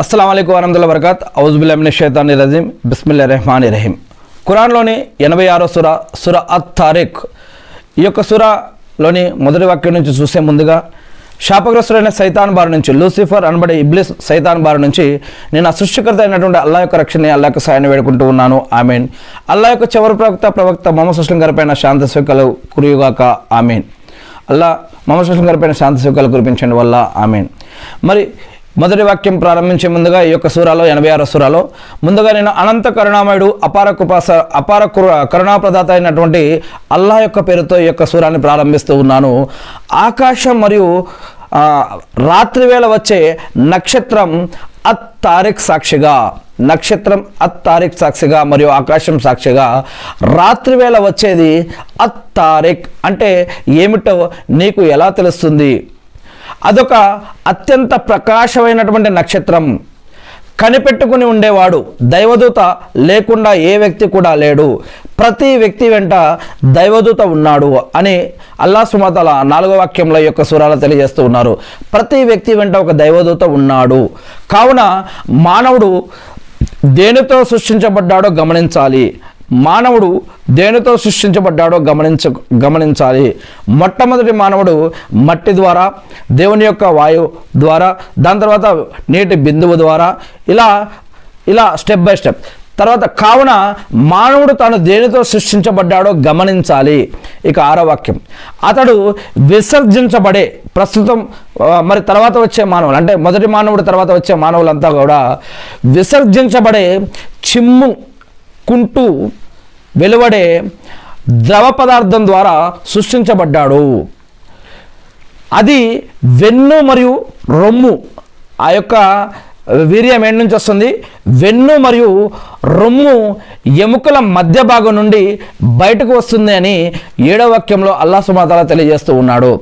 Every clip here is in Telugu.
అస్సలాము అలైకుం వరహ్మతుల్లాహి వబరకాత్ ఔజుబిల్లాహి మినష్ షైతానిర్ రజీం బిస్మిల్లాహిర్ రహ్మానిర్ రహీం. ఖురాన్లోని 86వ సూర అత్-తారిక్. ఈ యొక్క సూరాలోని మొదటి వాక్యం నుంచి చూసే ముందుగా శాపగ్రస్తుడైన సైతాన్ బారి నుంచి, లూసిఫర్ అనబడే ఇబ్లీస్ సైతాన్ బారి నుంచి నేను ఆ సృష్టికర్త అయినటువంటి అల్లాహ్ యొక్క రక్షణ, అల్లాహ్ యొక్క సాయాన్ని వేడుకుంటూ ఉన్నాను. ఆమీన్. అల్లాహ్ యొక్క చివరి ప్రవక్త మొహమ్మద్ సల్లం గారిపైన శాంతి సుఖాలు కురియుగాక. ఆమీన్. అల్లాహ్ మొహమ్మద్ సల్లం గారిపైన శాంతి సుఖాలు కురిపించండి వల్ల. ఆమీన్. మరి మొదటి వాక్యం ప్రారంభించే ముందుగా ఈ యొక్క సూరాలో 86వ సూరాలో ముందుగా నేను అనంత కరుణామయుడు అపార కరుణాప్రదాత అయినటువంటి అల్లాహ్ యొక్క పేరుతో ఈ యొక్క సూరాన్ని ప్రారంభిస్తూ ఉన్నాను. ఆకాశం మరియు రాత్రి వేళ వచ్చే నక్షత్రం అత్-తారిక్ సాక్షిగా, మరియు ఆకాశం సాక్షిగా రాత్రి వేళ వచ్చేది అత్-తారిక్ అంటే ఏమిటో నీకు ఎలా తెలుస్తుంది? అదొక అత్యంత ప్రకాశమైనటువంటి నక్షత్రం. కనిపెట్టుకుని ఉండేవాడు, దైవదూత లేకుండా ఏ వ్యక్తి కూడా లేడు. ప్రతి వ్యక్తి వెంట దైవదూత ఉన్నాడు అని అల్లాహ్ సుబ్హానహు వ తఆలా 4వ వాక్యంలో ఈ యొక్క సూరాలో తెలియజేస్తూ ఉన్నారు. ప్రతి వ్యక్తి వెంట ఒక దైవదూత ఉన్నాడు. కావున మానవుడు దేనితో సృష్టించబడ్డాడో గమనించాలి. మానవుడు దేనితో సృష్టించబడ్డాడో గమనించాలి. మొట్టమొదటి మానవుడు మట్టి ద్వారా, దేవుని యొక్క వాయువు ద్వారా, దాని తర్వాత నీటి బిందువు ద్వారా, ఇలా స్టెప్ బై స్టెప్. తర్వాత కావున మానవుడు తాను దేనితో సృష్టించబడ్డాడో గమనించాలి. ఇక 6వ వాక్యం, అతడు విసర్జించబడే, ప్రస్తుతం మరి తర్వాత వచ్చే మానవులు అంటే మొదటి మానవుడు తర్వాత వచ్చే మానవులంతా కూడా విసర్జించబడే, కుంటూ వెలువడే ద్రవ పదార్థం ద్వారా సృష్టించబడ్డాడు. అది వెన్ను మరియు రొమ్ము. ఆ యొక్క వీర్యం ఏడు నుంచి వస్తుంది? వెన్ను మరియు రొమ్ము ఎముకల మధ్య భాగం నుండి బయటకు వస్తుంది అని 7వ వాక్యంలో అల్లాహ్ సుబ్హానహు వ తఆలా తెలియజేస్తూ ఉన్నాడు.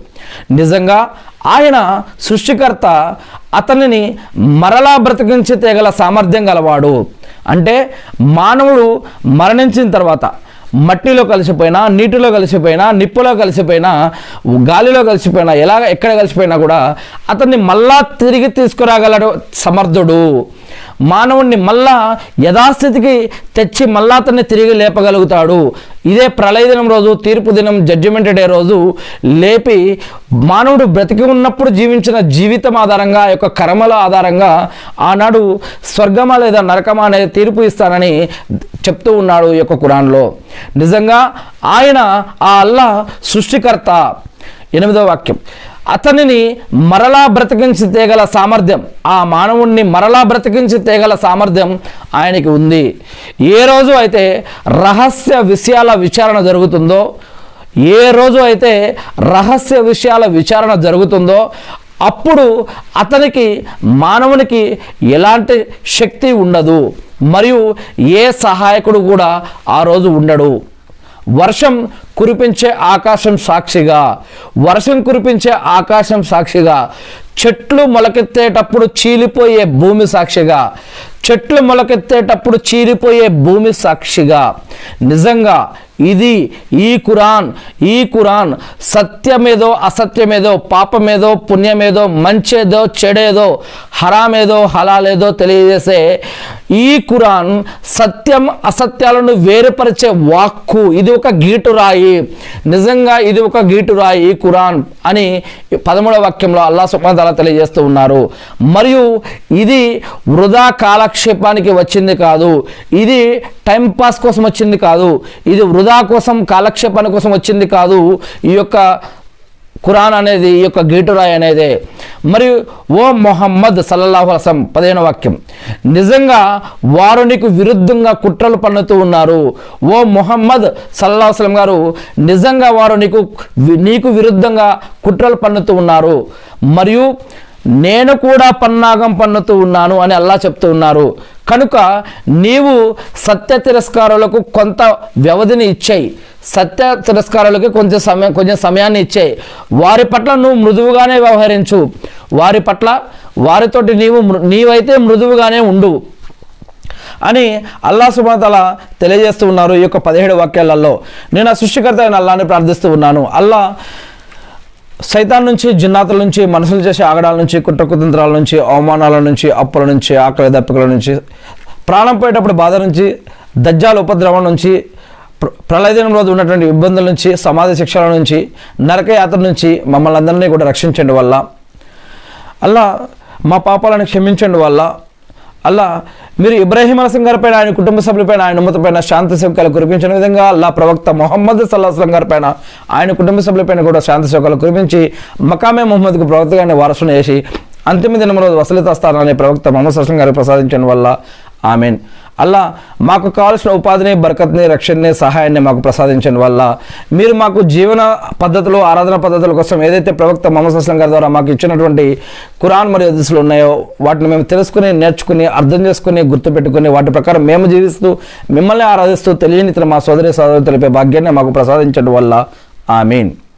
నిజంగా ఆయన సృష్టికర్త అతనిని మరలా బ్రతికించి తేగల సామర్థ్యం గలవాడు. అంటే మానవుడు మరణించిన తర్వాత మట్టిలో కలిసిపోయినా, నీటిలో కలిసిపోయినా, నిప్పులో కలిసిపోయినా, గాలిలో కలిసిపోయినా, ఎక్కడ కలిసిపోయినా కూడా అతన్ని మళ్ళా తిరిగి తీసుకురాగలడు సమర్థుడు. మానవుణ్ణి మళ్ళా యథాస్థితికి తెచ్చి మళ్ళా అతన్ని తిరిగి లేపగలుగుతాడు. ఇదే ప్రళయ దినం రోజు, తీర్పు దినం, జడ్జిమెంట్ డే రోజు లేపి మానవుడు బ్రతికి ఉన్నప్పుడు జీవించిన జీవితం ఆధారంగా, యొక్క కర్మల ఆధారంగా ఆనాడు స్వర్గమా లేదా నరకమా అనే తీర్పు ఇస్తానని చెప్తూ ఉన్నాడు ఈ యొక్క ఖురాన్లో. నిజంగా ఆయన ఆ అల్లాహ్ సృష్టికర్త. 8వ వాక్యం, అతనిని మరలా బ్రతికించి తేగల సామర్థ్యం, ఆ మానవుణ్ణి మరలా బ్రతికించి తేగల సామర్థ్యం ఆయనకి ఉంది. ఏ రోజు అయితే రహస్య విషయాల విచారణ జరుగుతుందో అప్పుడు అతనికి, మానవునికి ఎలాంటి శక్తి ఉండదు మరియు ఏ సహాయకుడు కూడా ఆ రోజు ఉండడు. వర్షం కురిపించే ఆకాశం సాక్షిగా, చెట్లు మొలకెత్తేటప్పుడు చీలిపోయే భూమి సాక్షిగా, నిజంగా ఈ ఖురాన్ సత్యమేదో అసత్యమేదో, పాపమేదో పుణ్యమేదో, మంచేదో చెడేదో, హరామేదో హలాలేదో తెలియజేసే ఈ ఖురాన్ సత్యం అసత్యాలను వేరుపరిచే వాక్కు. ఇది ఒక గీటురాయి. నిజంగా ఇది ఒక గీటురాయి ఈ ఖురాన్ అని 13వ వాక్యంలో అల్లాహ్ సుబ్హానహు వ తఆలా తెలియజేస్తూ ఉన్నారు. మరియు ఇది వృధా కాలక్షేపానికి వచ్చింది కాదు, ఇది టైంపాస్ కోసం వచ్చింది కాదు, ఇది వృధా కోసం, కాలక్షేపాని కోసం వచ్చింది కాదు. ఈ యొక్క ఖురాన్ అనేది, ఈ యొక్క గీటురాయి అనేది. మరియు ఓ మొహమ్మద్ సల్లల్లాహు అలైహి వసల్లం 15వ వాక్యం, నిజంగా వారు నీకు విరుద్ధంగా కుట్రలు పన్నుతూ ఉన్నారు. ఓ మొహమ్మద్ సల్లల్లాహు అలైహి వసల్లం గారు, నిజంగా వారు నీకు విరుద్ధంగా కుట్రలు పన్నుతూ ఉన్నారు మరియు నేను కూడా పన్నాగం పన్నుతూ ఉన్నాను అని అల్లాహ్ చెప్తూ ఉన్నారు. కనుక నీవు సత్య తిరస్కారులకు కొంత వ్యవధిని ఇచ్చాయి, సత్య తిరస్కారులకి కొంచెం సమయాన్ని ఇచ్చాయి. వారి పట్ల నువ్వు మృదువుగానే వ్యవహరించు, వారితోటి నీవైతే మృదువుగానే ఉండు అని అల్లాహ్ సుబ్హానహు వ తఆలా తెలియజేస్తూ ఉన్నారు. ఈ యొక్క 17 వాక్యాలలో నేను ఆ సృష్టికర్త అయిన అల్లాహ్ని ప్రార్థిస్తూ ఉన్నాను. అల్లాహ్ సైతాన్ నుంచి, జిన్నాతుల నుంచి, మనుషులు చేసే ఆగడాల నుంచి, కుట్రకుతంత్రాల నుంచి, అవమానాల నుంచి, అప్పుల నుంచి, ఆకలి దప్పికల నుంచి, ప్రాణం పోయేటప్పుడు బాధ నుంచి, దజ్జాల ఉపద్రవం నుంచి, ప్రళయ దినం రోజు ఉన్నటువంటి ఇబ్బందుల నుంచి, సమాధి శిక్షల నుంచి, నరకయాత్ర నుంచి మమ్మల్ని అందరినీ కూడా రక్షించండి వల్ల, అల్లా మా పాపాలను క్షమించండి వల్ల, అల్లా మీరు ఇబ్రాహీం అలైహిస్సలాం గారిపైన, ఆయన కుటుంబ సభ్యులపైన, ఆయన ఉమ్మతపైన శాంతి సేవకాలు కురిపించిన విధంగా అల్లా ప్రవక్త ముహమ్మద్ సల్లల్లాహు అలైహి వసల్లం గారిపైన, ఆయన కుటుంబ సభ్యులపైన కూడా శాంతి సేవకాలు కురిపించి మకామే ముహమ్మద్కు ప్రవక్తగానే వారసును చేసి అంతిమ దినం రోజు వసలిత స్థానాన్ని ప్రవక్త ముహమ్మద్ సల్లల్లాహు అలైహి వసల్లం గారికి ప్రసాదించడం వల్ల ఆమీన్. అల్లా మాకు కావాల్సిన ఉపాధిని, బరకత్ని, రక్షణని, సహాయాన్ని మాకు ప్రసాదించడం వల్ల మీరు మాకు జీవన పద్ధతులు, ఆరాధన పద్ధతుల కోసం ఏదైతే ప్రవక్త ముహమ్మద్ సల్లల్లాహు అలైహి వసల్లం గారి ద్వారా మాకు ఇచ్చినటువంటి ఖురాన్ మరియు హదీసులు ఉన్నాయో వాటిని మేము తెలుసుకుని, నేర్చుకుని, అర్థం చేసుకుని, గుర్తుపెట్టుకుని వాటి ప్రకారం మేము జీవిస్తూ మిమ్మల్ని ఆరాధిస్తూ తెలియని మా సోదరి సోదరులు తెలిపే భాగ్యాన్ని మాకు ప్రసాదించడం వల్ల ఆమీన్.